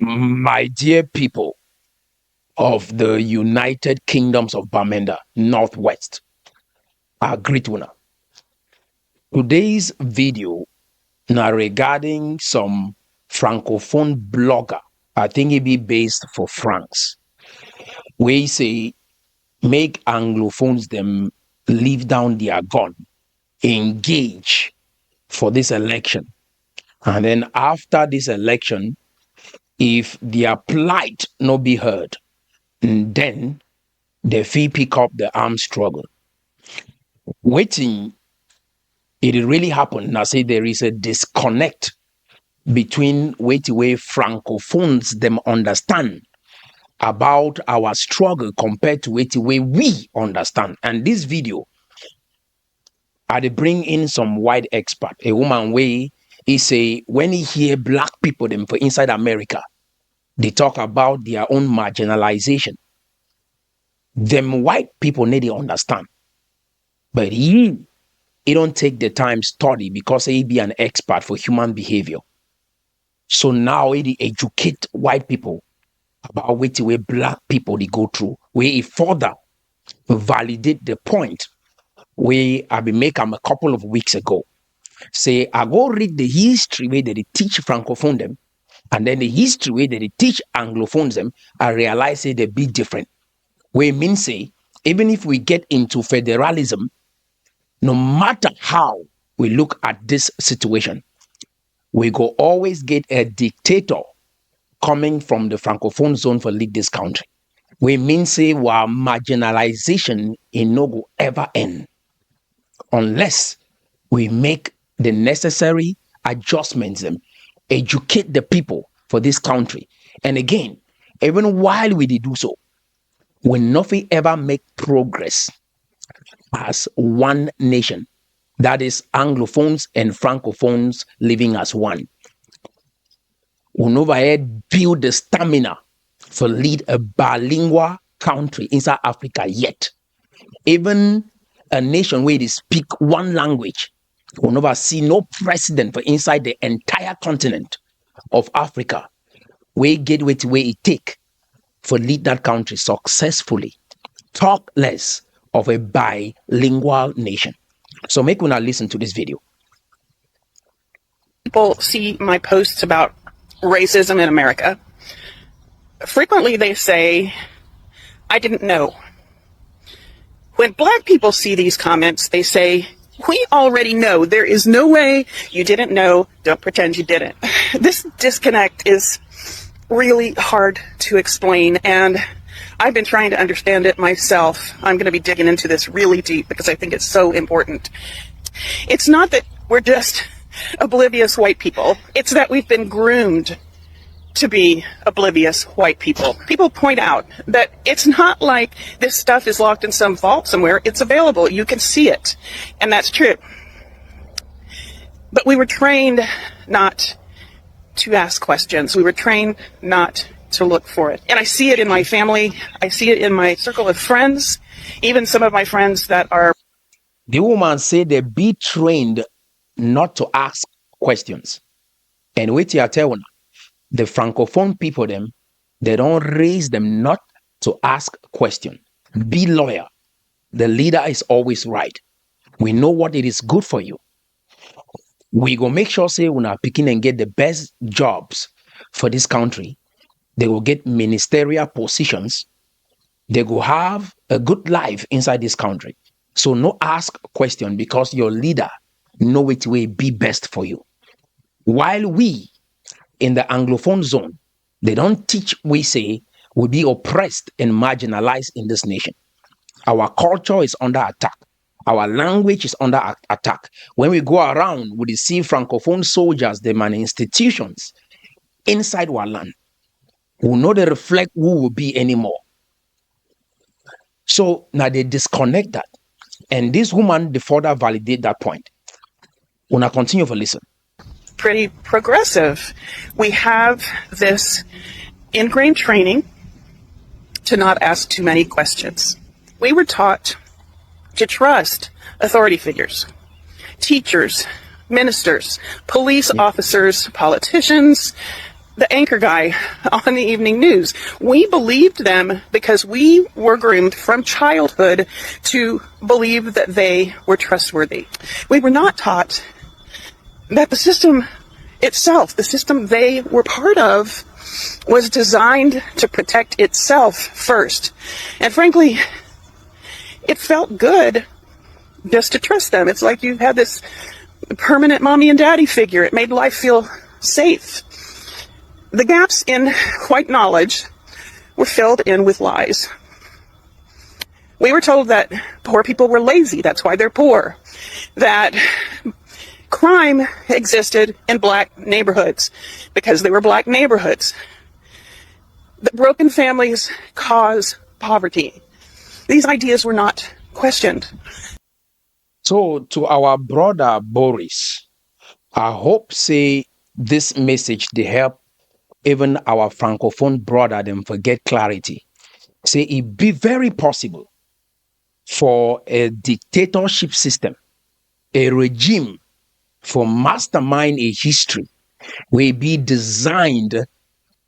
My dear people of the United Kingdoms of Bamenda, Northwest, I greet you now. Today's video now regarding some Francophone blogger, I think it be based for France, where say make Anglophones them leave down their gun, engage for this election. And then after this election, if their plight not be heard, then the fee pick up the armed struggle. Waiting, it really happened. Now say there is a disconnect between waiting way Francophones them understand about our struggle compared to waiting way we understand. And this video, I bring in some white expert, a woman way he say when he hear black people them for inside America, they talk about their own marginalization. Them white people need to understand. But he don't take the time study because he be an expert for human behavior. So now he educate white people about what way black people they go through, where he further validate the point where I be make a couple of weeks ago. Say I go read the history where they teach Francophone them, and then the history where they teach Anglophones them, I realize they be different. We mean say, even if we get into federalism, no matter how we look at this situation, we go always get a dictator coming from the Francophone zone for lead this country. We mean say our marginalization in no go ever end unless we make the necessary adjustments and educate the people for this country. And again, even while we do so, will nothing ever make progress as one nation. That is Anglophones and Francophones living as one. We'll never build the stamina to lead a bilingual country inside Africa yet. Even a nation where they speak one language, we'll never see no precedent for inside the entire continent of Africa where get where it take for lead that country successfully. Talk less of a bilingual nation. So make una listen to this video. People see my posts about racism in America. Frequently they say, I didn't know. When black people see these comments, they say, we already know. There is no way you didn't know. Don't pretend you didn't. This disconnect is really hard to explain, and I've been trying to understand it myself. I'm going to be digging into this really deep because I think it's so important. It's not that we're just oblivious white people. It's that we've been groomed to be oblivious white people. People point out that it's not like this stuff is locked in some vault somewhere. It's available. You can see it. And that's true. But we were trained not to ask questions. We were trained not to look for it. And I see it in my family. I see it in my circle of friends, even some of my friends that are... The woman said they be trained not to ask questions. And wait till I tell you, the Francophone people, them, they don't raise them not to ask questions. Be loyal. The leader is always right. We know what it is good for you. We go make sure say when our picking and get the best jobs for this country. They will get ministerial positions. They will have a good life inside this country. So no ask question because your leader know which way be best for you. While we in the Anglophone zone, they don't teach we say we be oppressed and marginalized in this nation. Our culture is under attack. Our language is under attack. When we go around, we see Francophone soldiers, them and institutions inside our land. We know they reflect who will be anymore. So now they disconnect that. And this woman, they further validate that point. When I continue to listen. Pretty progressive. We have this ingrained training to not ask too many questions. We were taught to trust authority figures, teachers, ministers, police officers, politicians, the anchor guy on the evening news. We believed them because we were groomed from childhood to believe that they were trustworthy. We were not taught that the system itself, the system they were part of, was designed to protect itself first. And frankly, it felt good just to trust them. It's like you had this permanent mommy and daddy figure. It made life feel safe. The gaps in white knowledge were filled in with lies. We were told that poor people were lazy, that's why they're poor. That crime existed in black neighborhoods because they were black neighborhoods. That broken families cause poverty. These ideas were not questioned. So to our brother Boris, I hope say this message they help even our francophone brother them forget clarity. Say it be very possible for a dictatorship system, a regime for mastermind a history will be designed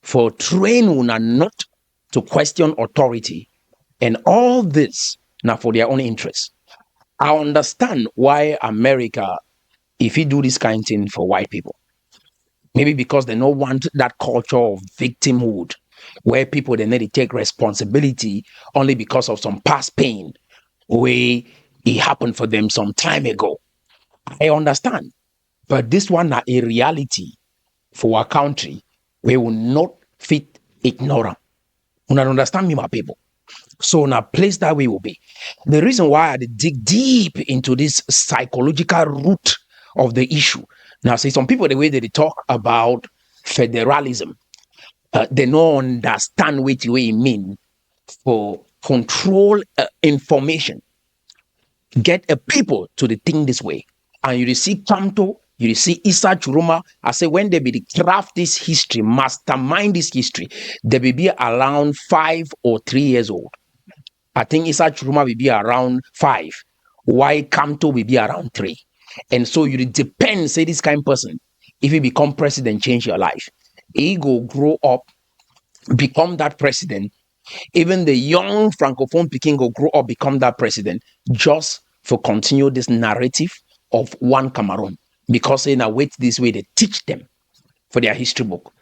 for train una not to question authority. And all this now for their own interest. I understand why America, if you do this kind of thing for white people, maybe because they don't want that culture of victimhood where people they need to take responsibility only because of some past pain where it happened for them some time ago. I understand. But this one is a reality for our country. We will not fit ignorant. You understand me, my people? So now place that we will be. The reason why I dig deep into this psychological root of the issue. Now, see, some people, the way they talk about federalism, they don't understand what we mean for control information. Get a people to the thing this way. And you see Kanto, you see Issa Churuma. I say when they be craft this history, mastermind this history, they will be around 5 or 3 years old. I think Issa Churuma will be around 5. Why Kanto will be around 3. And so you depend, say this kind of person, if you become president, change your life. He go grow up, become that president. Even the young francophone Peking go grow up, become that president, just for continue this narrative of one Cameroon. Because in a way, this way they teach them for their history book.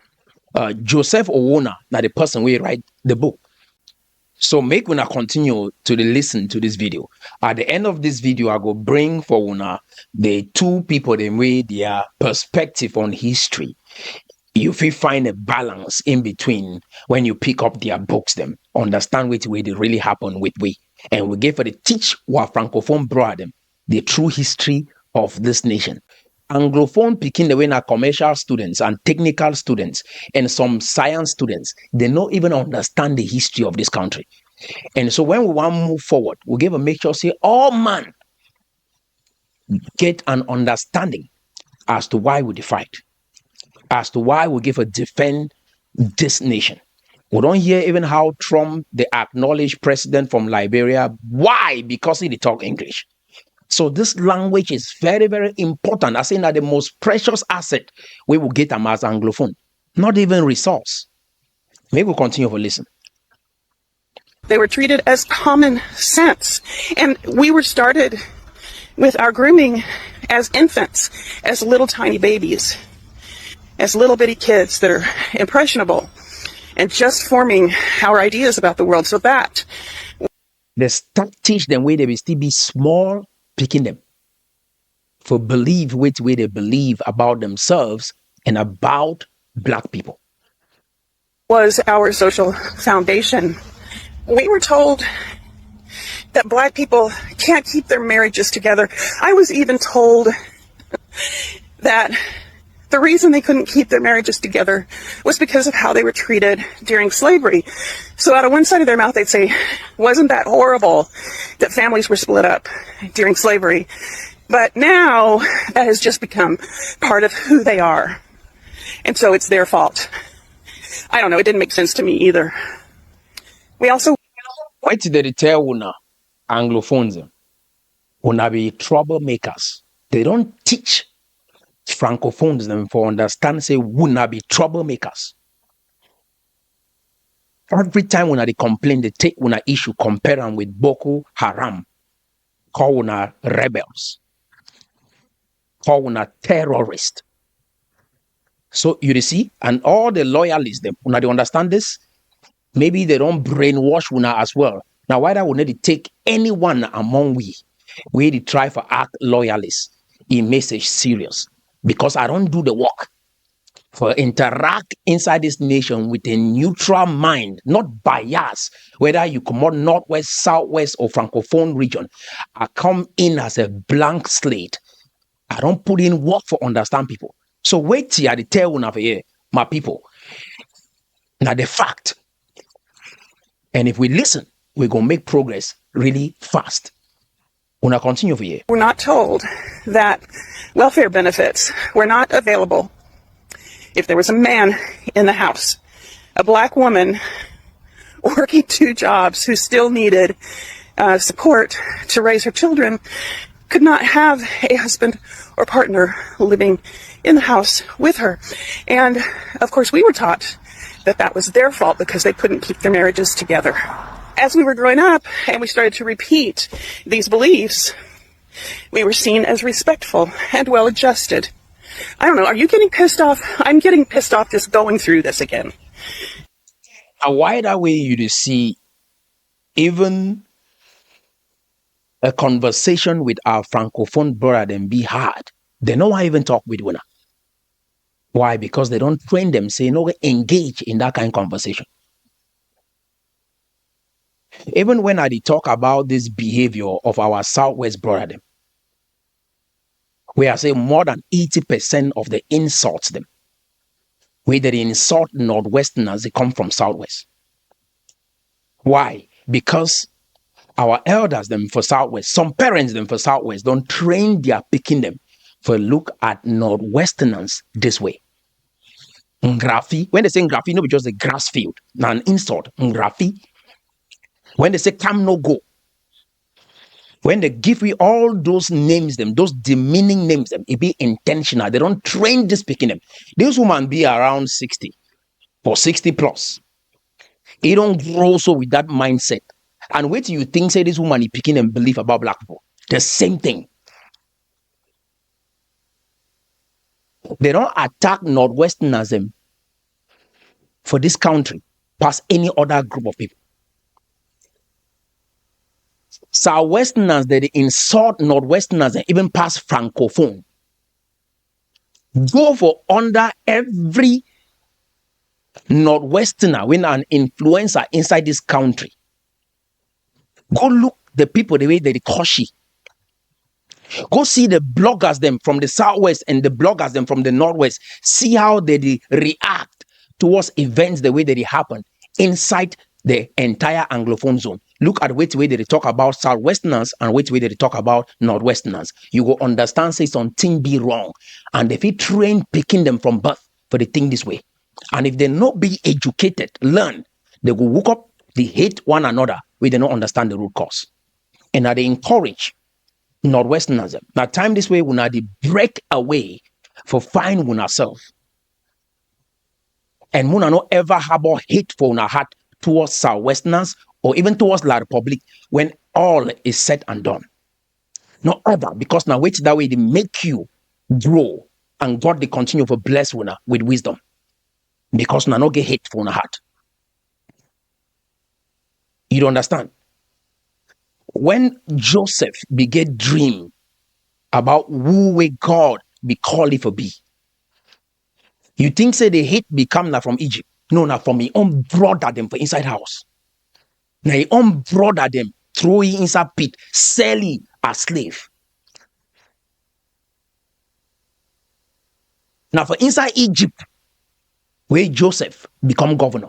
Joseph Owona, now the person we write the book. So make una continue to listen to this video. At the end of this video, I go bring for una the two people they way their perspective on history. You will find a balance in between when you pick up their books, them understand which way they really happen with we. And we give for the teach what francophone brother them the true history of this nation. Anglophone picking the way now commercial students and technical students and some science students, they don't even understand the history of this country. And so when we want to move forward, we give a make sure say all man get an understanding as to why we fight, as to why we give a defend this nation. We don't hear even how Trump, the acknowledged president from Liberia, why? Because he talk English. So this language is very, very important. I say that the most precious asset we will get them as Anglophone, not even resource. Maybe we'll continue to listen. They were treated as common sense. And we were started with our grooming as infants, as little tiny babies, as little bitty kids that are impressionable and just forming our ideas about the world. So that they start teach them where they will still be small, picking them for believe which way they believe about themselves and about black people. Was our social foundation. We were told that black people can't keep their marriages together. I was even told that the reason they couldn't keep their marriages together was because of how they were treated during slavery. So out of one side of their mouth, they'd say, wasn't that horrible that families were split up during slavery? But now that has just become part of who they are. And so it's their fault. I don't know. It didn't make sense to me either. We also... Why did they tell una Anglophones? Una be troublemakers. They don't teach Francophones them for understand say una be troublemakers. Every time when they complain, they take when issue, compare them with Boko Haram, call when rebels, call when terrorist. So you see, and all the loyalists, them when they understand this, maybe they don't brainwash una as well. Now, why that would not take anyone among we they try for act loyalists in message serious, because I don't do the work for interact inside this nation with a neutral mind, not bias, whether you come out northwest, southwest, or francophone region. I come in as a blank slate. I don't put in work for understand people. So wait till I tell one of here, my people. Now the fact. And if we listen, we're gonna make progress really fast. Wanna continue for here. We're not told that welfare benefits were not available if there was a man in the house, a black woman working 2 jobs who still needed support to raise her children, could not have a husband or partner living in the house with her. And of course, we were taught that that was their fault because they couldn't keep their marriages together. As we were growing up and we started to repeat these beliefs, we were seen as respectful and well-adjusted. I don't know, are you getting pissed off? I'm getting pissed off just going through this again. A wider way you see even a conversation with our francophone brother and be hard. They don't want to even talk with winner. Why? Because they don't train them, say no, engage in that kind of conversation. Even when I talk about this behavior of our Southwest brother, we are saying more than 80% of the insults them. Whether they insult Northwesterners, they come from Southwest. Why? Because our elders them for Southwest, some parents them for Southwest don't train their picking them for look at Northwesterners this way. Ngrafi, when they say Ngrafi, no, just a grass field, now an insult. Ngrafi. When they say come no go, when they give you all those names, them, those demeaning names, them, it be intentional. They don't train this picking them. This woman be around 60 or 60 plus. He don't grow so with that mindset. And wait till you think, say this woman is picking them belief about black people. The same thing. They don't attack Northwesterners them for this country past any other group of people. Southwesterners, they insult Northwesterners and even past Francophone. Go for under every Northwesterner when an influencer inside this country. Go look the people the way they cautious. Go see the bloggers them from the Southwest and the bloggers them from the Northwest. See how they react towards events the way that it happen inside the entire Anglophone zone. Look at which way they talk about Southwesterners and which way they talk about Northwesterners. You will understand say something be wrong. And if you train picking them from birth for the thing this way. And if they not be educated, learn, they will wake up, they hate one another, we do not understand the root cause. And now they encourage Northwesterners. Now time this way, we now they break away for find ourselves. And we not ever harbor hate for our heart towards Southwesterners or even towards La Republic when all is said and done. Not ever, because now wait that way they make you grow and God they continue to bless una with wisdom. Because now no get hate for our heart. You don't understand? When Joseph began dream about who way God be called for be, you think say the hate become now from Egypt? No, now from his own brother them for inside house. Now his own brother them throw him inside pit, sell him as slave. Now for inside Egypt, where Joseph become governor.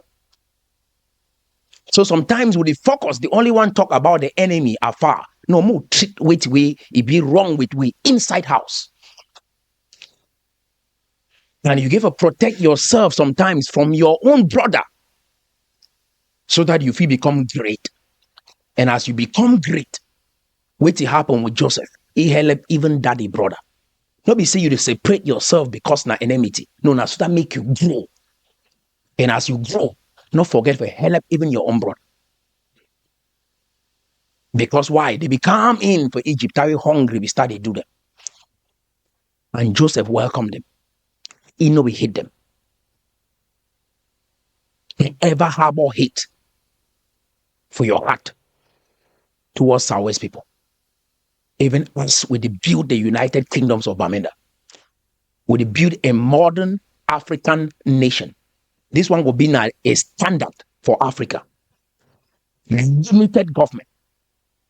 So sometimes with the focus, the only one talk about the enemy afar. No more treat with we, it be wrong with we inside house. And you give a protect yourself sometimes from your own brother so that you feel become great. And as you become great, what happen with Joseph? He helped even daddy brother. Not be say you to separate yourself because na enmity. No, na so that make you grow. And as you grow, Not forget to help even your own brother. Because why? They become in for Egypt, very hungry, we start to do them. And Joseph welcomed them. He know we hate them. They ever harbor hate for your heart towards Southwest people. Even us, we build the United Kingdoms of Bamenda. We build a modern African nation. This one will be now a standard for Africa. Limited government.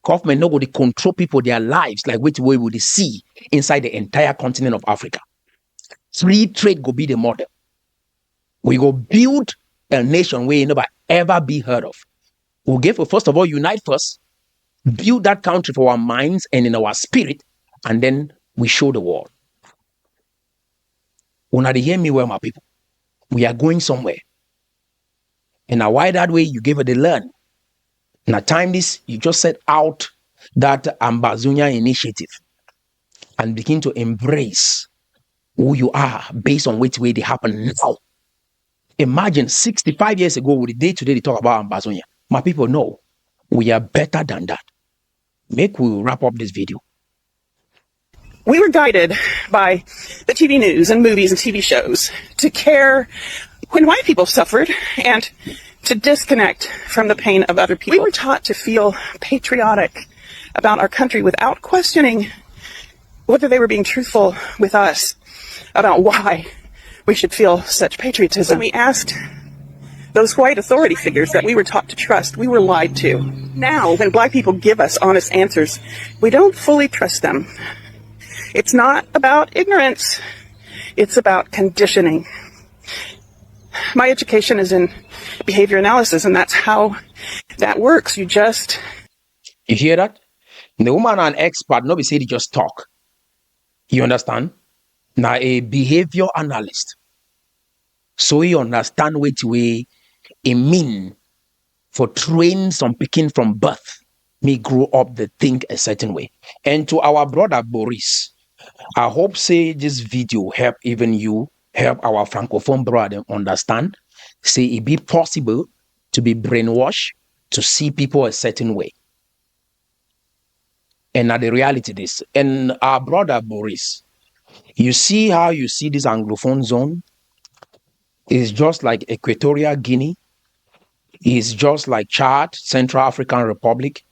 Government not going to control people, their lives, like which way would they see inside the entire continent of Africa. Free trade will be the model. We go build a nation where you never ever be heard of. We'll give, first of all, unite first, build that country for our minds and in our spirit, and then we show the world. When they hear me well, my people, we are going somewhere. And now why that way you give it the learn. Now time this, you just set out that Ambazonia initiative and begin to embrace who you are based on which way they happen now. Imagine 65 years ago, with the day today they talk about Ambazonia. My people know we are better than that. Make we wrap up this video. We were guided by the TV news and movies and TV shows to care when white people suffered and to disconnect from the pain of other people. We were taught to feel patriotic about our country without questioning whether they were being truthful with us about why we should feel such patriotism. When we asked those white authority figures that we were taught to trust, we were lied to. Now, when black people give us honest answers, we don't fully trust them. It's not about ignorance. It's about conditioning. My education is in behavior analysis, and that's how that works. You hear that? The woman an expert, nobody said he just talk. You understand? Now a behavior analyst. So you understand which way it mean for train some picking from birth. Me grow up the think a certain way. And to our brother Boris, I hope say this video help even you, help our Francophone brother understand. Say it be possible to be brainwashed to see people a certain way. And now the reality is, and our brother Boris, you see how you see this Anglophone zone is just like Equatorial Guinea, is just like Chad, Central African Republic,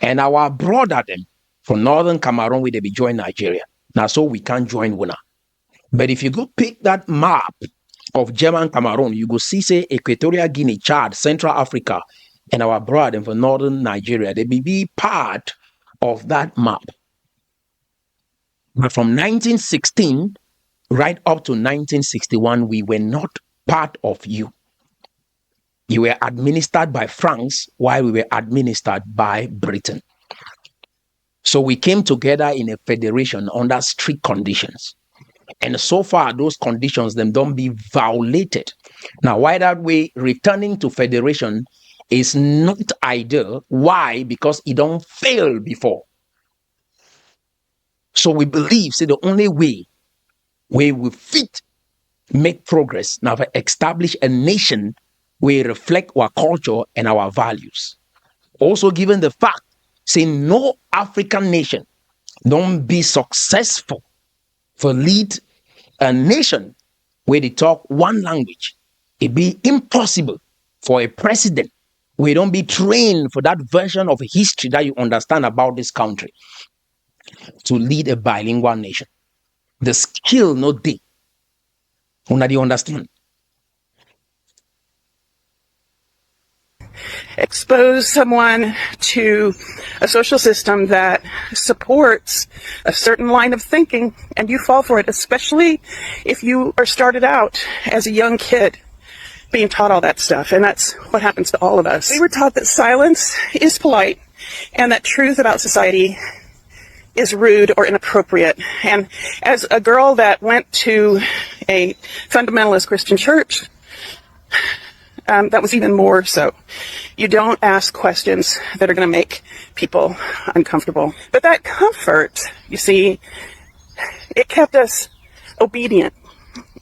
and our brother them from Northern Cameroon where they be join Nigeria. Now so we can't join winner. But if you go pick that map of German Cameroon, you go see say Equatorial Guinea, Chad, Central Africa, and our brother from Northern Nigeria, they be part of that map. But from 1916 right up to 1961, we were not part of you. You were administered by France while we were administered by Britain. So we came together in a federation under strict conditions. And so far, those conditions, them don't be violated. Now, why that way returning to federation is not ideal. Why? Because it don't fail before. So we believe, say the only way we fit make progress now to establish a nation where reflect our culture and our values. Also given the fact, say no African nation don't be successful for lead a nation where they talk one language. It be impossible for a president where don't be trained for that version of history that you understand about this country to lead a bilingual nation. The skill not there. Una do understand? expose someone to a social system that supports a certain line of thinking and you fall for it, especially if you are started out as a young kid being taught all that stuff. And that's what happens to all of us. We were taught that silence is polite and that truth about society is rude or inappropriate. And as a girl that went to a fundamentalist Christian church, that was even more so. You don't ask questions that are going to make people uncomfortable. But that comfort, you see, it kept us obedient.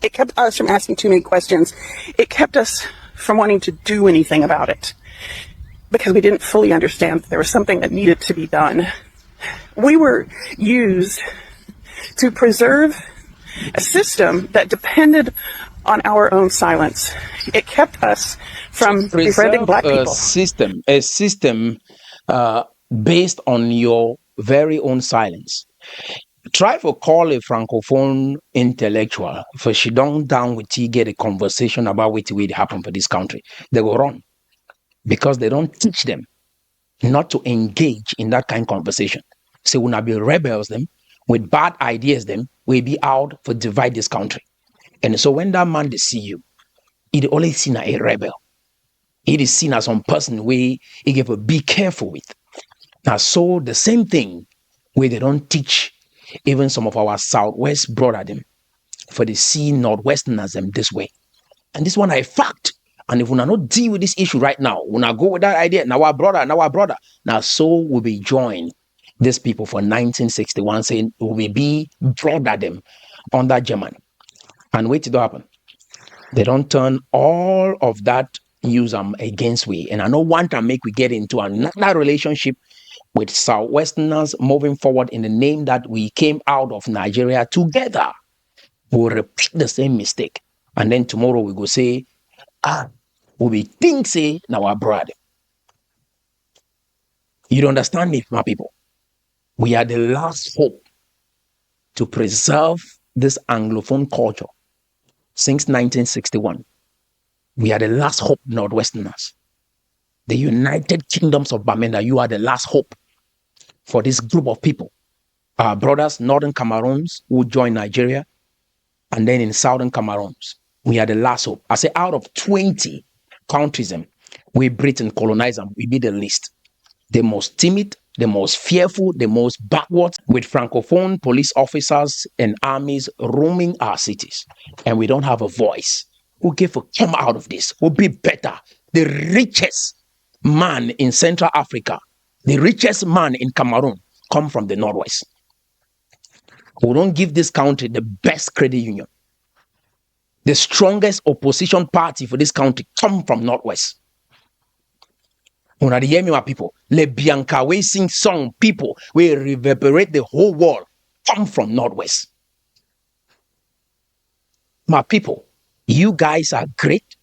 It kept us from asking too many questions. It kept us from wanting to do anything about it because we didn't fully understand that there was something that needed to be done. We were used to preserve a system that depended on our own silence. It kept us from befriending black people. A system based on your very own silence. Try to call a francophone intellectual for she don't down with you get a conversation about what will happen for this country. They will run because they don't teach them not to engage in that kind of conversation. So when I be rebels them with bad ideas them will be out for divide this country. And so when that man they see you, it always seen as a rebel. It is seen as some person where he give a be careful with. Now so the same thing where they don't teach even some of our Southwest brother them for the see Northwesterners them this way. And this one a fact. And if we not deal with this issue right now, we not go with that idea, now our brother. Now so will be join these people for 1961 saying we be brother them under Germany. And wait till it happen. They don't turn all of that use them against we. And I don't want to make we get into another relationship with Southwesterners moving forward in the name that we came out of Nigeria together. We'll repeat the same mistake. And then tomorrow we go say, we be think say now our brother. You don't understand me, my people. We are the last hope to preserve this Anglophone culture since 1961. We are the last hope, Northwesterners. The United Kingdoms of Bamenda, you are the last hope for this group of people. Our brothers, Northern Cameroons, who join Nigeria, and then in Southern Cameroons, we are the last hope. I say out of 20 countries, we Britain colonize them, we be the least. The most timid, the most fearful, the most backward, with Francophone police officers and armies roaming our cities. And we don't have a voice. Who give a come out of this? Who be better? The richest man in Central Africa, the richest man in Cameroon, come from the Northwest. We don't give this country the best credit union. The strongest opposition party for this country come from Northwest. When I hear me, my people, Le Bianca, we sing song, people, we reverberate the whole world, come from Northwest. My people, you guys are great,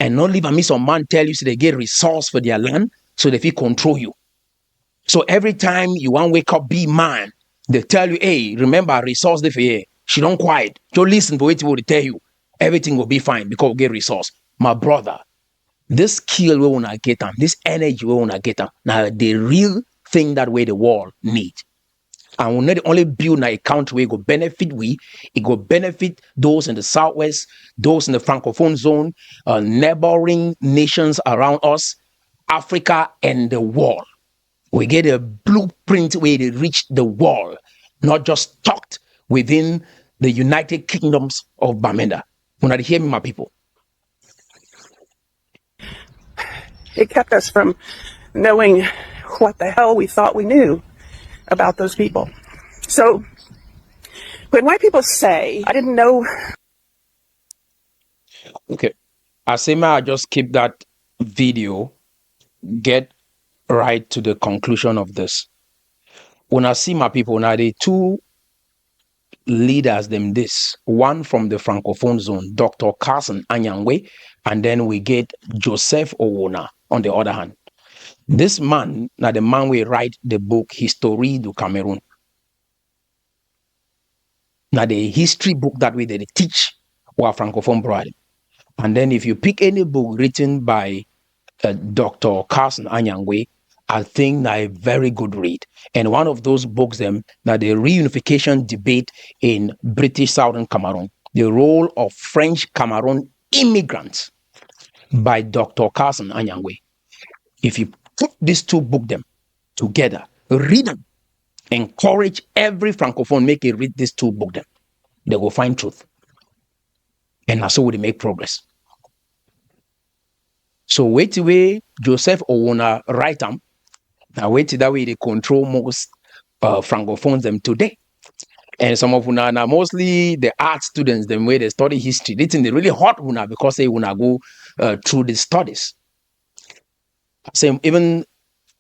and not leave me some man tell you so they get resource for their land, so they feel control you. So every time you want to wake up, be man, they tell you, hey, remember, resource the fear. She don't quiet. Just listen for what they tell you. Everything will be fine because we get resource. My brother, this skill we wanna get them, this energy we wanna get them. Now the real thing that way the world need. And we not only build a country where it go benefit it go benefit those in the Southwest, those in the Francophone zone, neighboring nations around us, Africa and the world. We get a blueprint where they reach the world, not just tucked within the United Kingdoms of Bamenda. When I hear me, my people. It kept us from knowing what the hell we thought we knew about those people. So when white people say, I didn't know. Okay. I say, I just keep that video, get right to the conclusion of this. When I see my people, now the two leaders them this, one from the Francophone zone, Dr. Carson Anyangwe, and then we get Joseph Owona on the other hand. This man, now the man we write the book History du Cameroon. Now the history book that way they teach our Francophone brother. And then if you pick any book written by Dr. Carson Anyangwe, I think that a very good read. And one of those books, them, that the reunification debate in British Southern Cameroon, the role of French Cameroon immigrants by Dr. Carson Anyangwe. If you put these two books them together, read them, encourage every Francophone, make it read these two books them. They will find truth. And that's how they make progress. So wait till way Joseph Owona write them. Now wait till that way they control most Francophones them today. And some of them are mostly the art students, them way they study history. They think they really hot una because they wanna go through the studies. Same, even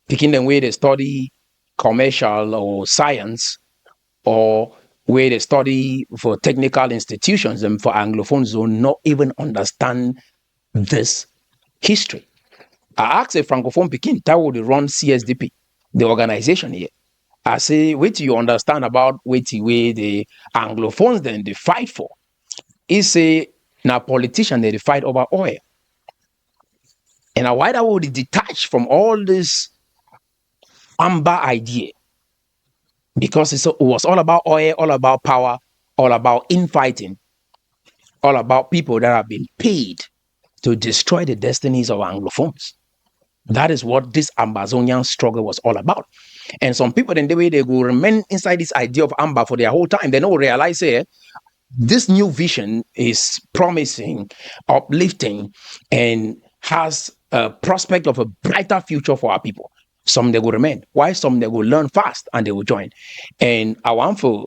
picking them where they study commercial or science, or where they study for technical institutions, and for Anglophones do not even understand this history. I asked a Francophone Pekin that would run CSDP, the organization here. I say, wait till you understand about wait way the Anglophones then they fight for. He say, now politicians they fight over oil. And now why that would detach from all this amber idea? Because it was all about oil, all about power, all about infighting, all about people that have been paid to destroy the destinies of Anglophones. That is what this Ambazonian struggle was all about. And some people, in the way they will remain inside this idea of Amba for their whole time, they don't realize this new vision is promising, uplifting, and has a prospect of a brighter future for our people. Some they will remain, while some they will learn fast and they will join. And I want to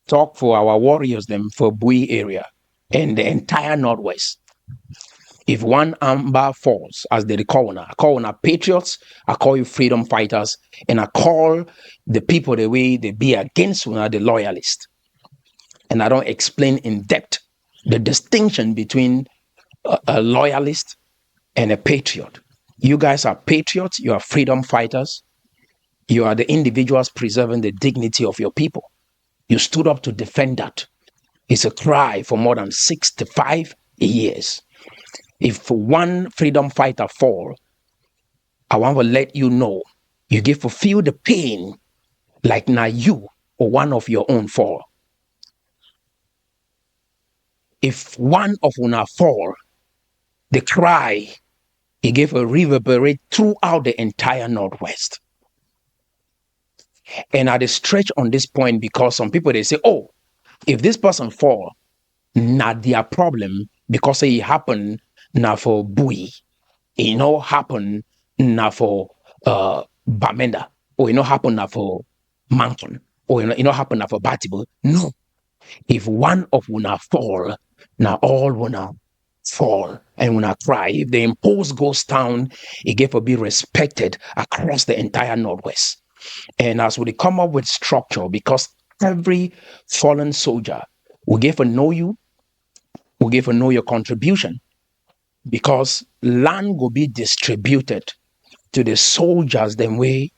talk for our warriors, them for Bui area and the entire Northwest. If one amber falls, as they call I call patriots, I call you freedom fighters, and I call the people the way they be against una, the loyalists. And I don't explain in depth the distinction between a loyalist and a patriot. You guys are patriots, you are freedom fighters, you are the individuals preserving the dignity of your people. You stood up to defend that. It's a cry for more than 65 years. If one freedom fighter fall, I want to let you know, you get to feel the pain like now you or one of your own fall. If one of una fall, the cry, it gave a reverberate throughout the entire Northwest. And I stretch on this point because some people, they say, oh, if this person fall, not their problem because it happened now for Bui, it not happen now for Bamenda, or it not happen now for Mountain, or it not happen now for Batibo. No. If one of una fall, now all wanna fall and wanna cry. If the impulse goes down, it gave to be respected across the entire Northwest. And as we come up with structure, because every fallen soldier will give to know you, will give to know your contribution, because land will be distributed to the soldiers the way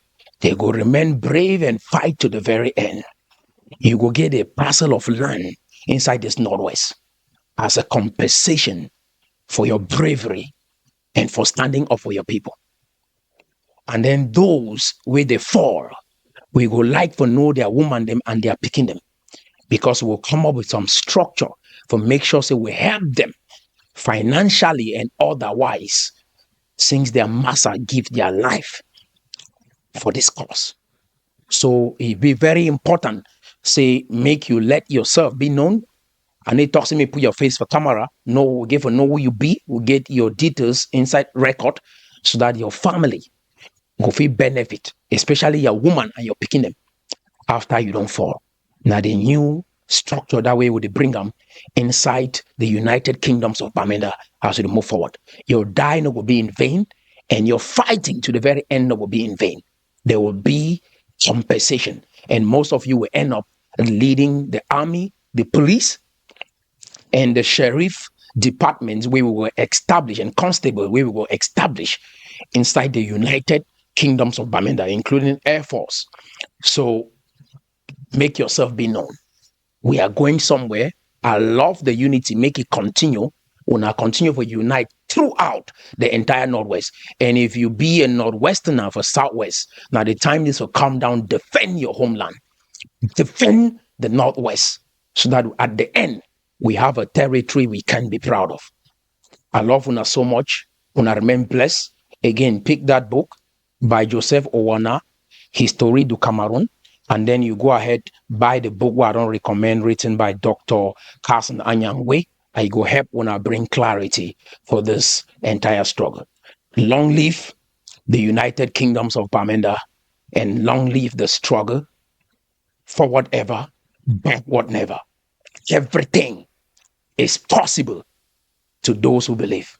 they go remain brave and fight to the very end. You go get a parcel of land inside this Northwest as a compensation for your bravery and for standing up for your people. And then those where they fall, we go like for know their woman them and they are picking them, because we'll come up with some structure for make sure so we help them financially and otherwise, since their master give their life for this cause. So it be very important, say, make you let yourself be known. And it talks to me, put your face for camera. No, we give know who you be. We get your details inside record so that your family go feel benefit, especially your woman and your picking them after you don't fall. Now the new structure that way would bring them inside the United Kingdoms of Bamenda as we move forward. Your dying will be in vain, and your fighting to the very end will be in vain. There will be compensation, and most of you will end up leading the army, the police, and the sheriff departments we will establish, and constable we will establish inside the United Kingdoms of Bamenda, including Air Force. So make yourself be known. We are going somewhere. I love the unity. Make it continue. When I continue to unite throughout the entire Northwest. And if you be a Northwesterner for Southwest, now the time this will come down, defend your homeland. Defend the Northwest so that at the end, we have a territory we can be proud of. I love Una so much. Una remain blessed. Again, pick that book by Joseph Owana, History du Cameroon. And then you go ahead, buy the book I don't recommend, written by Dr. Carson Anyangwe. I go help when I bring clarity for this entire struggle. Long live the United Kingdoms of Bamenda, and long live the struggle. Forward ever, backward never. Everything is possible to those who believe.